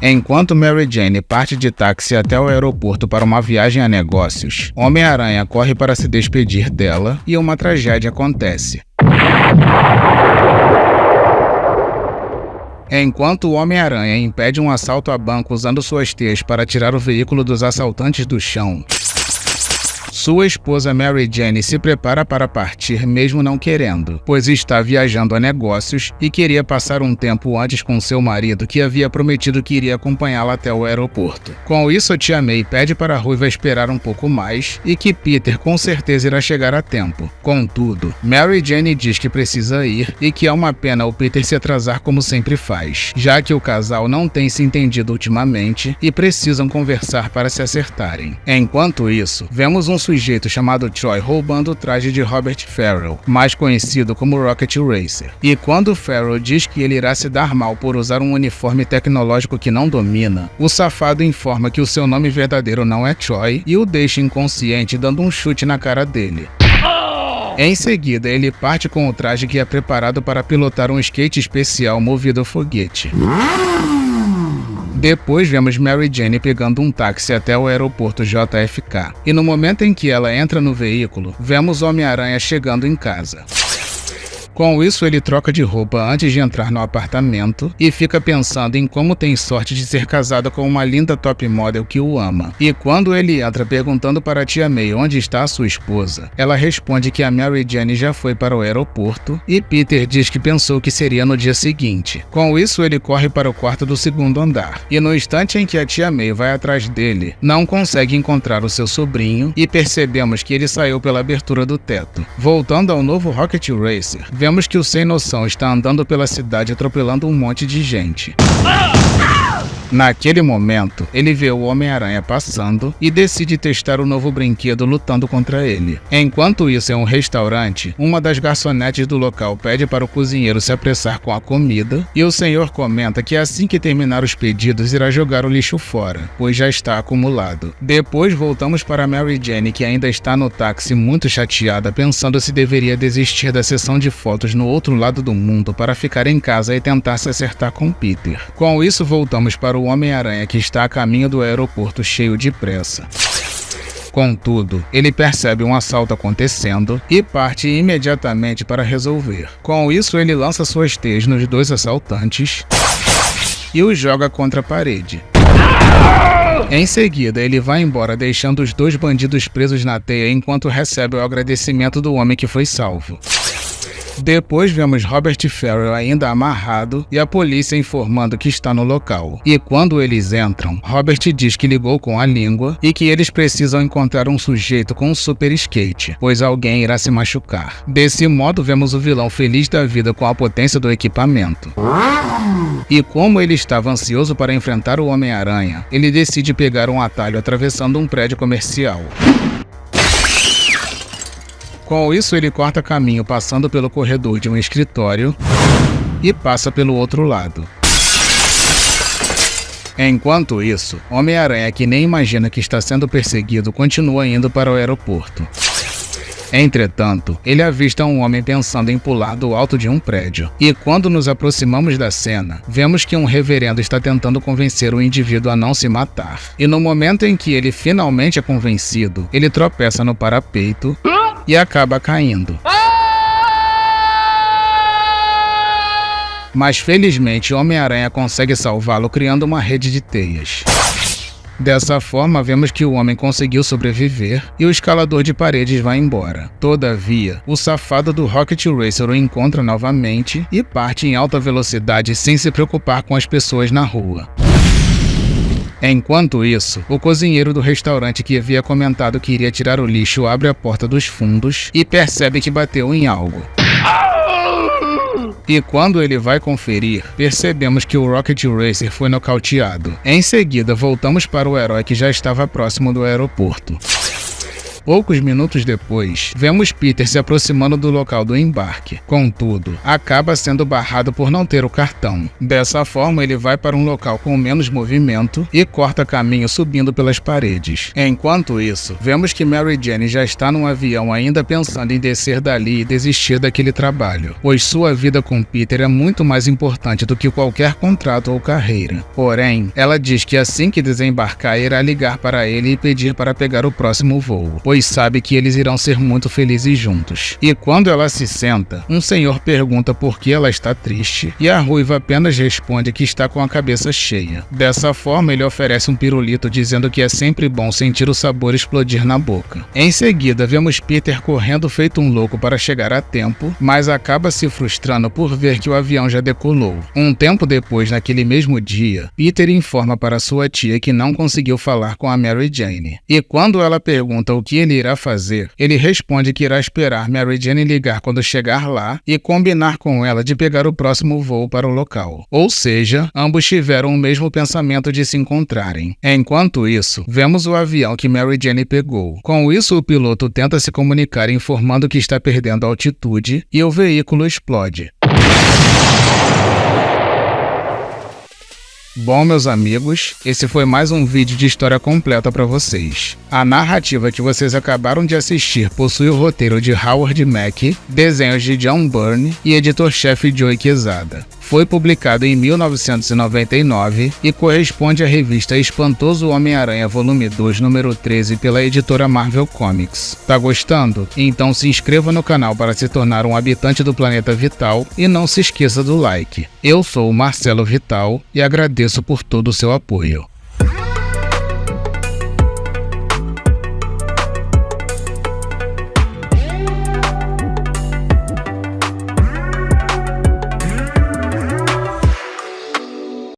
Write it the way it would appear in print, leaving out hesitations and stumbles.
Enquanto Mary Jane parte de táxi até o aeroporto para uma viagem a negócios, Homem-Aranha corre para se despedir dela e uma tragédia acontece. Enquanto o Homem-Aranha impede um assalto a banco usando suas teias para tirar o veículo dos assaltantes do chão, sua esposa Mary Jane se prepara para partir mesmo não querendo, pois está viajando a negócios e queria passar um tempo antes com seu marido que havia prometido que iria acompanhá-la até o aeroporto. Com isso, a tia May pede para a Ruiva esperar um pouco mais e que Peter com certeza irá chegar a tempo. Contudo, Mary Jane diz que precisa ir e que é uma pena o Peter se atrasar como sempre faz, já que o casal não tem se entendido ultimamente e precisam conversar para se acertarem. Enquanto isso, vemos um sujeito chamado Troy roubando o traje de Robert Farrell, mais conhecido como Rocket Racer. E quando Farrell diz que ele irá se dar mal por usar um uniforme tecnológico que não domina, o safado informa que o seu nome verdadeiro não é Troy e o deixa inconsciente dando um chute na cara dele. Em seguida, ele parte com o traje que é preparado para pilotar um skate especial movido a foguete. Depois vemos Mary Jane pegando um táxi até o aeroporto JFK, e no momento em que ela entra no veículo, vemos Homem-Aranha chegando em casa. Com isso, ele troca de roupa antes de entrar no apartamento e fica pensando em como tem sorte de ser casado com uma linda top model que o ama. E quando ele entra perguntando para a tia May onde está a sua esposa, ela responde que a Mary Jane já foi para o aeroporto e Peter diz que pensou que seria no dia seguinte. Com isso, ele corre para o quarto do segundo andar e no instante em que a tia May vai atrás dele, não consegue encontrar o seu sobrinho e percebemos que ele saiu pela abertura do teto. Voltando ao novo Rocket Racer, vemos que o sem noção está andando pela cidade atropelando um monte de gente. Naquele momento, ele vê o Homem-Aranha passando e decide testar o novo brinquedo lutando contra ele. Enquanto isso, em um restaurante, uma das garçonetes do local pede para o cozinheiro se apressar com a comida e o senhor comenta que assim que terminar os pedidos irá jogar o lixo fora, pois já está acumulado. Depois voltamos para Mary Jane, que ainda está no táxi muito chateada, pensando se deveria desistir da sessão de fotos no outro lado do mundo para ficar em casa e tentar se acertar com Peter. Com isso, voltamos para o Homem-Aranha, que está a caminho do aeroporto cheio de pressa. Contudo, ele percebe um assalto acontecendo e parte imediatamente para resolver. Com isso, ele lança suas teias nos dois assaltantes e os joga contra a parede. Em seguida, ele vai embora deixando os dois bandidos presos na teia enquanto recebe o agradecimento do homem que foi salvo. Depois vemos Robert Farrell ainda amarrado e a polícia informando que está no local. E quando eles entram, Robert diz que ligou com a língua e que eles precisam encontrar um sujeito com um super skate, pois alguém irá se machucar. Desse modo, vemos o vilão feliz da vida com a potência do equipamento. E como ele estava ansioso para enfrentar o Homem-Aranha, ele decide pegar um atalho atravessando um prédio comercial. Com isso, ele corta caminho passando pelo corredor de um escritório e passa pelo outro lado. Enquanto isso, Homem-Aranha, que nem imagina que está sendo perseguido, continua indo para o aeroporto. Entretanto, ele avista um homem pensando em pular do alto de um prédio. E quando nos aproximamos da cena, vemos que um reverendo está tentando convencer o indivíduo a não se matar. E no momento em que ele finalmente é convencido, ele tropeça no parapeito e acaba caindo. Mas felizmente Homem-Aranha consegue salvá-lo criando uma rede de teias. Dessa forma, vemos que o homem conseguiu sobreviver e o escalador de paredes vai embora. Todavia, o safado do Rocket Racer o encontra novamente e parte em alta velocidade sem se preocupar com as pessoas na rua. Enquanto isso, o cozinheiro do restaurante que havia comentado que iria tirar o lixo abre a porta dos fundos e percebe que bateu em algo. E quando ele vai conferir, percebemos que o Rocket Racer foi nocauteado. Em seguida, voltamos para o herói que já estava próximo do aeroporto. Poucos minutos depois, vemos Peter se aproximando do local do embarque. Contudo, acaba sendo barrado por não ter o cartão. Dessa forma, ele vai para um local com menos movimento e corta caminho subindo pelas paredes. Enquanto isso, vemos que Mary Jane já está num avião ainda pensando em descer dali e desistir daquele trabalho, pois sua vida com Peter é muito mais importante do que qualquer contrato ou carreira. Porém, ela diz que assim que desembarcar irá ligar para ele e pedir para pegar o próximo voo, pois sabe que eles irão ser muito felizes juntos. E quando ela se senta, um senhor pergunta por que ela está triste e a ruiva apenas responde que está com a cabeça cheia. Dessa forma, ele oferece um pirulito dizendo que é sempre bom sentir o sabor explodir na boca. Em seguida, vemos Peter correndo feito um louco para chegar a tempo, mas acaba se frustrando por ver que o avião já decolou. Um tempo depois, naquele mesmo dia, Peter informa para sua tia que não conseguiu falar com a Mary Jane. E quando ela pergunta o que ele irá fazer, ele responde que irá esperar Mary Jane ligar quando chegar lá e combinar com ela de pegar o próximo voo para o local. Ou seja, ambos tiveram o mesmo pensamento de se encontrarem. Enquanto isso, vemos o avião que Mary Jane pegou. Com isso, o piloto tenta se comunicar informando que está perdendo altitude e o veículo explode. Bom, meus amigos, esse foi mais um vídeo de história completa para vocês. A narrativa que vocês acabaram de assistir possui o roteiro de Howard Mack, desenhos de John Byrne e editor-chefe Joe Quesada. Foi publicado em 1999 e corresponde à revista Espantoso Homem-Aranha Volume 2, número 13, pela editora Marvel Comics. Tá gostando? Então se inscreva no canal para se tornar um habitante do planeta Vital e não se esqueça do like. Eu sou o Marcelo Vital e agradeço por todo o seu apoio.